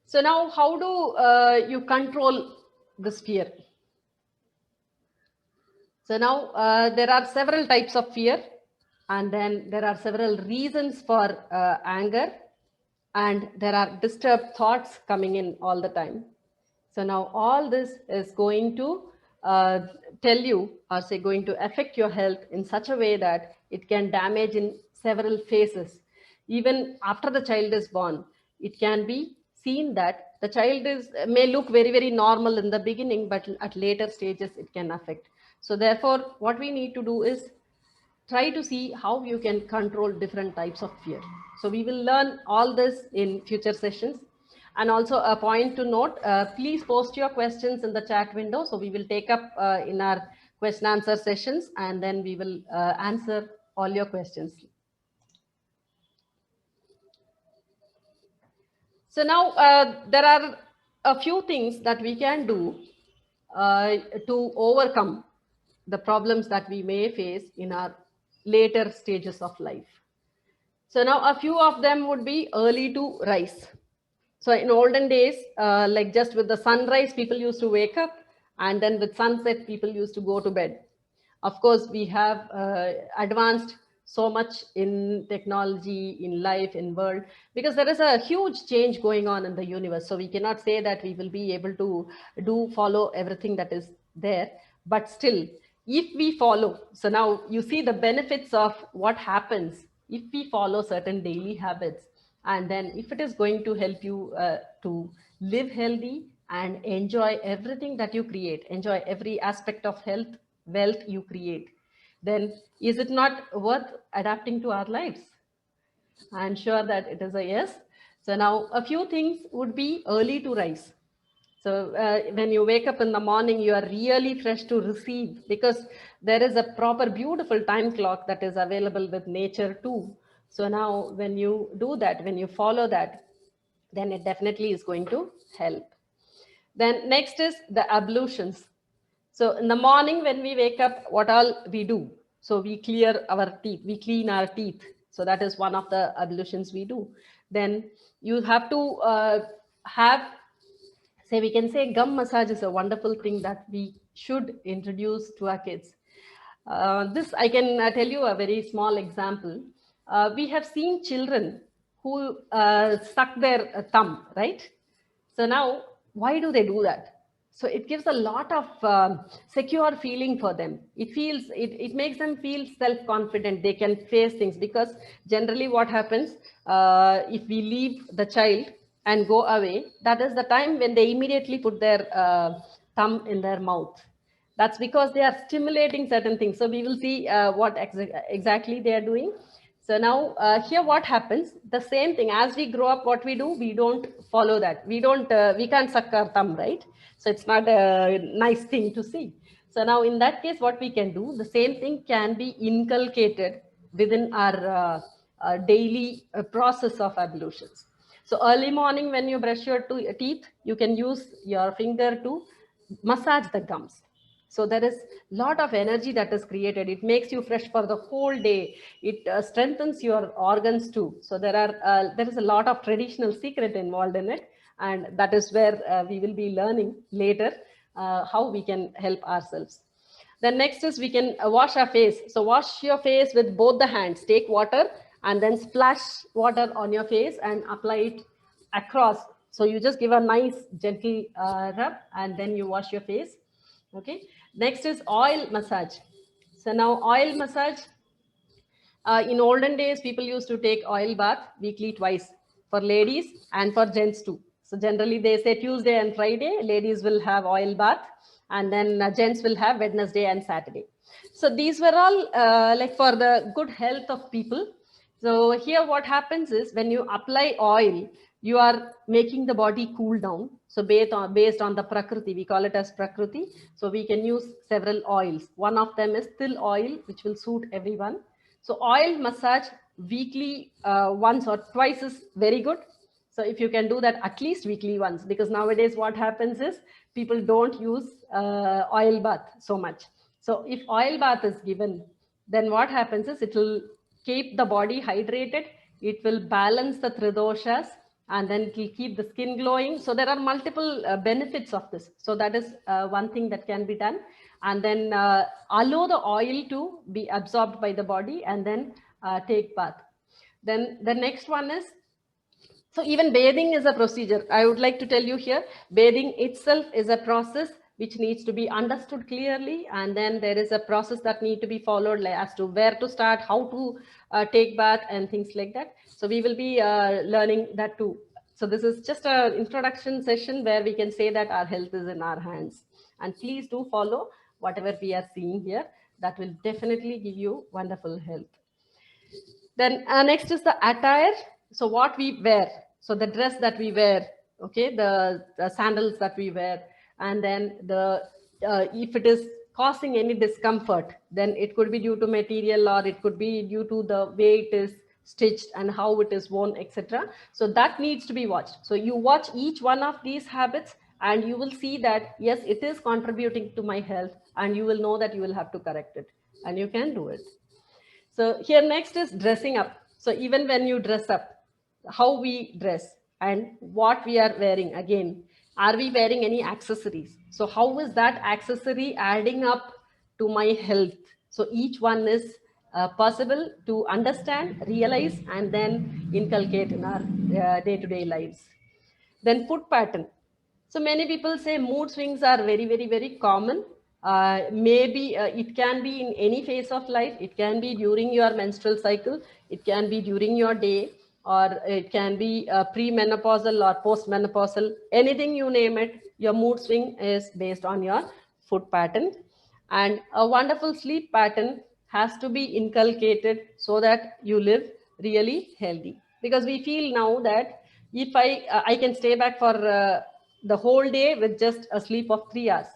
So now how do you control this fear? So now there are several types of fear, and then there are several reasons for anger, and there are disturbed thoughts coming in all the time. So now all this is going to tell you, or say going to affect your health in such a way that it can damage in several phases. Even after the child is born, it can be seen that the child may look very, very normal in the beginning, but at later stages it can affect. So therefore, what we need to do is try to see how you can control different types of fear. So we will learn all this in future sessions. And also a point to note, please post your questions in the chat window. So we will take up in our question answer sessions, and then we will answer all your questions. So now there are a few things that we can do to overcome the problems that we may face in our later stages of life. So now a few of them would be early to rise. So in olden days, like just with the sunrise, people used to wake up, and then with sunset, people used to go to bed. Of course, we have advanced so much in technology, in life, in world, because there is a huge change going on in the universe. So we cannot say that we will be able to follow everything that is there, but still, if we follow, so now you see the benefits of what happens if we follow certain daily habits, and then if it is going to help you to live healthy and enjoy everything that you create, enjoy every aspect of health, wealth you create, then is it not worth adapting to our lives? I'm sure that it is a yes. So now a few things would be early to rise. So when you wake up in the morning, you are really fresh to receive, because there is a proper, beautiful time clock that is available with nature too. So now when you do that, when you follow that, then it definitely is going to help. Then next is the ablutions. So in the morning when we wake up, what all we do? So we clear our teeth, we clean our teeth. So that is one of the ablutions we do. Then you have to have, say, we can say gum massage is a wonderful thing that we should introduce to our kids. This I can tell you a very small example. We have seen children who suck their thumb, right? So now, why do they do that? So it gives a lot of secure feeling for them. It makes them feel self-confident. They can face things, because generally what happens if we leave the child and go away, that is the time when they immediately put their thumb in their mouth. That's because they are stimulating certain things. So we will see what exactly they are doing. So now here what happens, the same thing as we grow up, what we do, we don't follow that. We can't suck our thumb, right? So it's not a nice thing to see. So now in that case, what we can do, the same thing can be inculcated within our daily process of ablutions. So early morning when you brush your teeth, you can use your finger to massage the gums. So there is a lot of energy that is created. It makes you fresh for the whole day. It strengthens your organs too. So there is a lot of traditional secret involved in it, and that is where we will be learning later how we can help ourselves. Then next is we can wash our face. So wash your face with both the hands. Take water and then splash water on your face and apply it across. So you just give a nice gentle rub, and then you wash your face. Okay. Next is oil massage. So now oil massage, in olden days, people used to take oil bath weekly twice, for ladies and for gents too. So generally they say Tuesday and Friday, ladies will have oil bath, and then gents will have Wednesday and Saturday. So these were all like for the good health of people. So here what happens is, when you apply oil, you are making the body cool down. So based on the Prakriti, we call it as Prakriti. So we can use several oils. One of them is till oil, which will suit everyone. So oil massage weekly once or twice is very good. So if you can do that at least weekly once, because nowadays what happens is people don't use oil bath so much. So if oil bath is given, then what happens is it will keep the body hydrated. It will balance the tridoshas, and then it will keep the skin glowing. So there are multiple benefits of this. So that is one thing that can be done. And then allow the oil to be absorbed by the body, and then take bath. Then the next one is, so even bathing is a procedure. I would like to tell you here, bathing itself is a process which needs to be understood clearly, and then there is a process that need to be followed, like as to where to start, how to take bath and things like that. So we will be learning that too. So this is just an introduction session where we can say that our health is in our hands. And please do follow whatever we are seeing here. That will definitely give you wonderful health. Then next is the attire. So what we wear. So the dress that we wear, okay, the sandals that we wear, and then the if it is causing any discomfort, then it could be due to material, or it could be due to the way it is stitched and how it is worn, etc. So that needs to be watched. So you watch each one of these habits, and you will see that yes, it is contributing to my health, and you will know that you will have to correct it, and you can do it. So here next is dressing up. So even when you dress up, how we dress and what we are wearing, again, are we wearing any accessories? So how is that accessory adding up to my health? So each one is possible to understand, realize, and then inculcate in our day-to-day lives. Then food pattern. So many people say mood swings are very, very, very common. Maybe it can be in any phase of life. It can be during your menstrual cycle. It can be during your day, or it can be premenopausal or postmenopausal. Anything you name it, your mood swing is based on your food pattern. And a wonderful sleep pattern has to be inculcated so that you live really healthy. Because we feel now that if I can stay back for the whole day with just a sleep of 3 hours,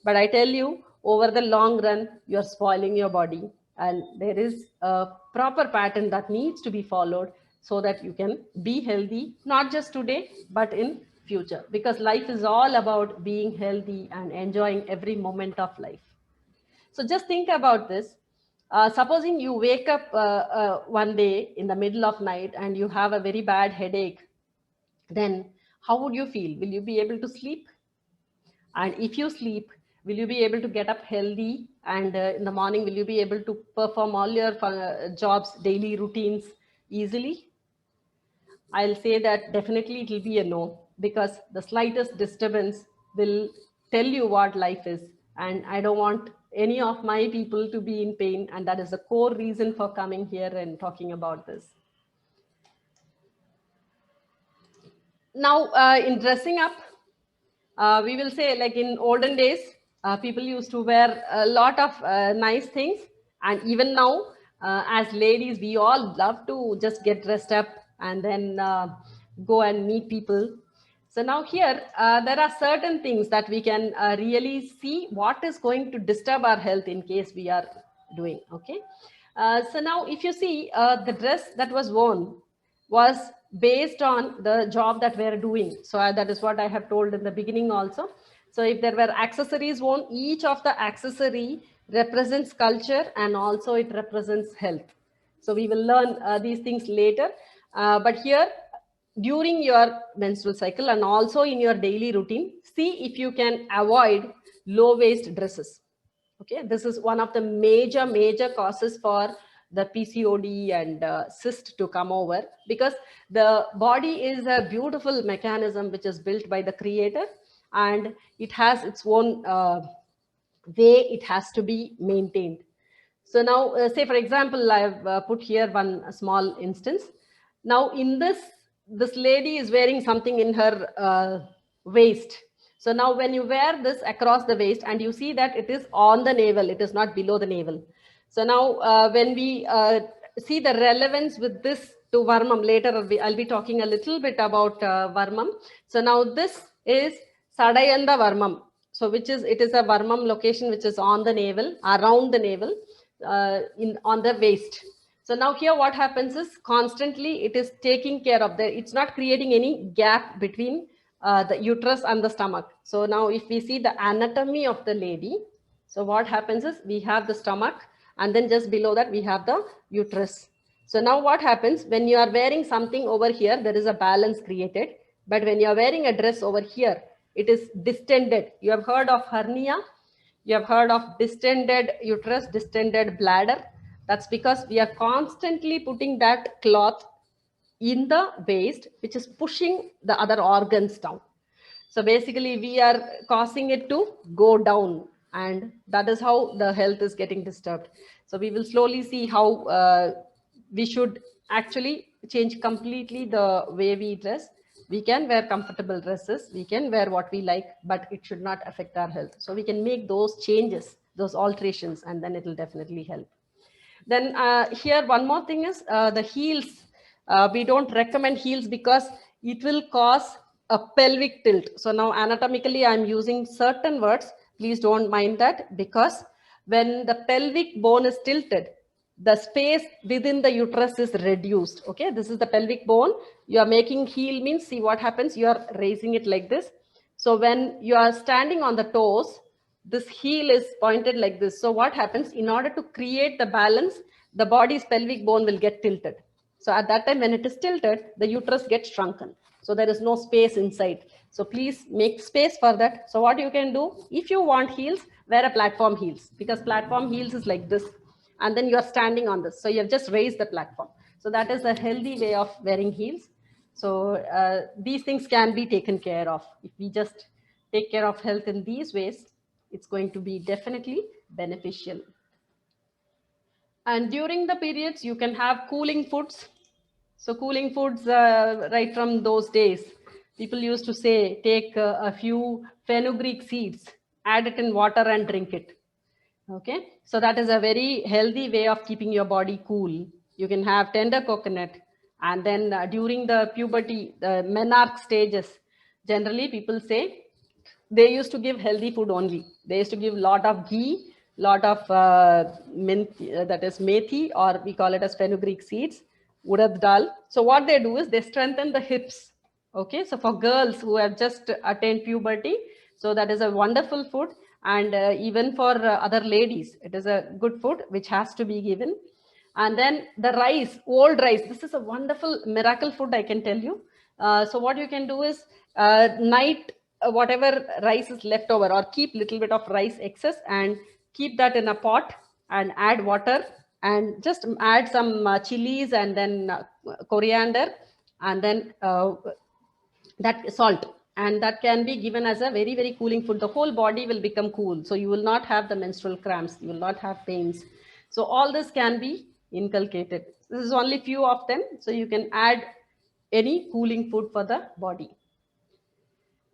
but I tell you, over the long run, you're spoiling your body, and there is a proper pattern that needs to be followed so that you can be healthy, not just today, but in future, because life is all about being healthy and enjoying every moment of life. So just think about this. Supposing you wake up one day in the middle of night and you have a very bad headache, then how would you feel? Will you be able to sleep? And if you sleep, will you be able to get up healthy? And in the morning, will you be able to perform all your jobs, daily routines easily? I'll say that definitely it will be a no, because the slightest disturbance will tell you what life is. And I don't want any of my people to be in pain. And that is the core reason for coming here and talking about this. Now, in dressing up, we will say, like in olden days, people used to wear a lot of nice things. And even now, as ladies, we all love to just get dressed up and then go and meet people. So now here, there are certain things that we can really see what is going to disturb our health in case we are doing, okay? So now if you see the dress that was worn was based on the job that we're doing. So that is what I have told in the beginning also. So if there were accessories worn, each of the accessory represents culture, and also it represents health. So we will learn these things later. But here, during your menstrual cycle and also in your daily routine, see if you can avoid low waist dresses. Okay, this is one of the major causes for the PCOD and cyst to come over, because the body is a beautiful mechanism which is built by the creator, and it has its own way it has to be maintained. So now, say for example, I've put here one small instance. Now in this lady is wearing something in her waist. So now when you wear this across the waist and you see that it is on the navel, it is not below the navel. So now when we see the relevance with this to Varmam, later I'll be talking a little bit about Varmam. So now this is Sadayanda Varmam. So it is a Varmam location which is on the navel, around the navel, on the waist. So now here what happens is constantly it is taking care of it's not creating any gap between the uterus and the stomach. So now if we see the anatomy of the lady, so what happens is we have the stomach, and then just below that we have the uterus. So now what happens when you are wearing something over here, there is a balance created. But when you are wearing a dress over here, it is distended. You have heard of hernia. You have heard of distended uterus, distended bladder. That's because we are constantly putting that cloth in the waist, which is pushing the other organs down. So basically, we are causing it to go down, and that is how the health is getting disturbed. So we will slowly see how we should actually change completely the way we dress. We can wear comfortable dresses, we can wear what we like, but it should not affect our health. So we can make those changes, those alterations, and then it will definitely help. Then here one more thing is the heels. We don't recommend heels because it will cause a pelvic tilt. So now anatomically I'm using certain words. Please don't mind that, because when the pelvic bone is tilted, the space within the uterus is reduced. Okay, this is the pelvic bone. You are making heel means, see what happens, you are raising it like this. So when you are standing on the toes, this heel is pointed like this. So what happens, in order to create the balance, the body's pelvic bone will get tilted. So at that time when it is tilted, the uterus gets shrunken. So there is no space inside. So please make space for that. So what you can do, if you want heels, wear a platform heels, because platform heels is like this. And then you are standing on this. So you have just raised the platform. So that is a healthy way of wearing heels. So these things can be taken care of. If we just take care of health in these ways, it's going to be definitely beneficial. And during the periods, you can have cooling foods. So cooling foods, right from those days, people used to say, take a few fenugreek seeds, add it in water and drink it. Okay, so that is a very healthy way of keeping your body cool. You can have tender coconut, and then during the puberty, the menarche stages, generally people say they used to give healthy food only. They used to give lot of ghee, lot of mint, that is methi, or we call it as fenugreek seeds, urad dal. So what they do is they strengthen the hips. Okay, so for girls who have just attained puberty, so that is a wonderful food. And even for other ladies, it is a good food which has to be given. And then the rice, old rice, this is a wonderful miracle food, I can tell you. So what you can do is night, whatever rice is left over, or keep little bit of rice excess and keep that in a pot and add water and just add some chilies and then coriander, and then that salt, and that can be given as a very, very cooling food. The whole body will become cool. So you will not have the menstrual cramps, you will not have pains. So all this can be inculcated. This is only few of them. So you can add any cooling food for the body.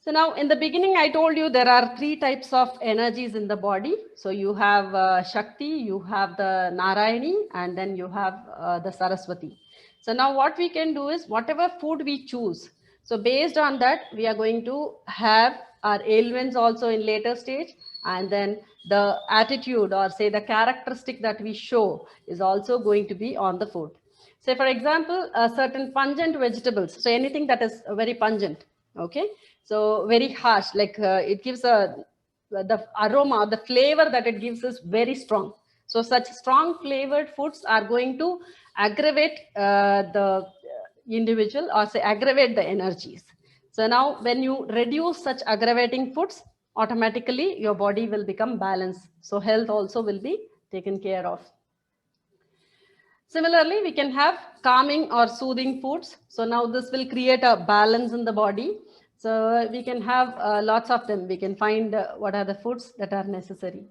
So now in the beginning, I told you there are three types of energies in the body. So you have Shakti, you have the Narayani, and then you have the Saraswati. So now what we can do is whatever food we choose. So based on that, we are going to have our ailments also in later stage. And then the attitude, or say the characteristic that we show, is also going to be on the food. Say for example, certain pungent vegetables. So anything that is very pungent. Okay, so very harsh, like it gives the aroma, the flavor that it gives is very strong. So such strong flavored foods are going to aggravate the individual, or say aggravate the energies. So now when you reduce such aggravating foods, automatically your body will become balanced. So health also will be taken care of. Similarly, we can have calming or soothing foods. So now this will create a balance in the body. So we can have lots of them. We can find what are the foods that are necessary.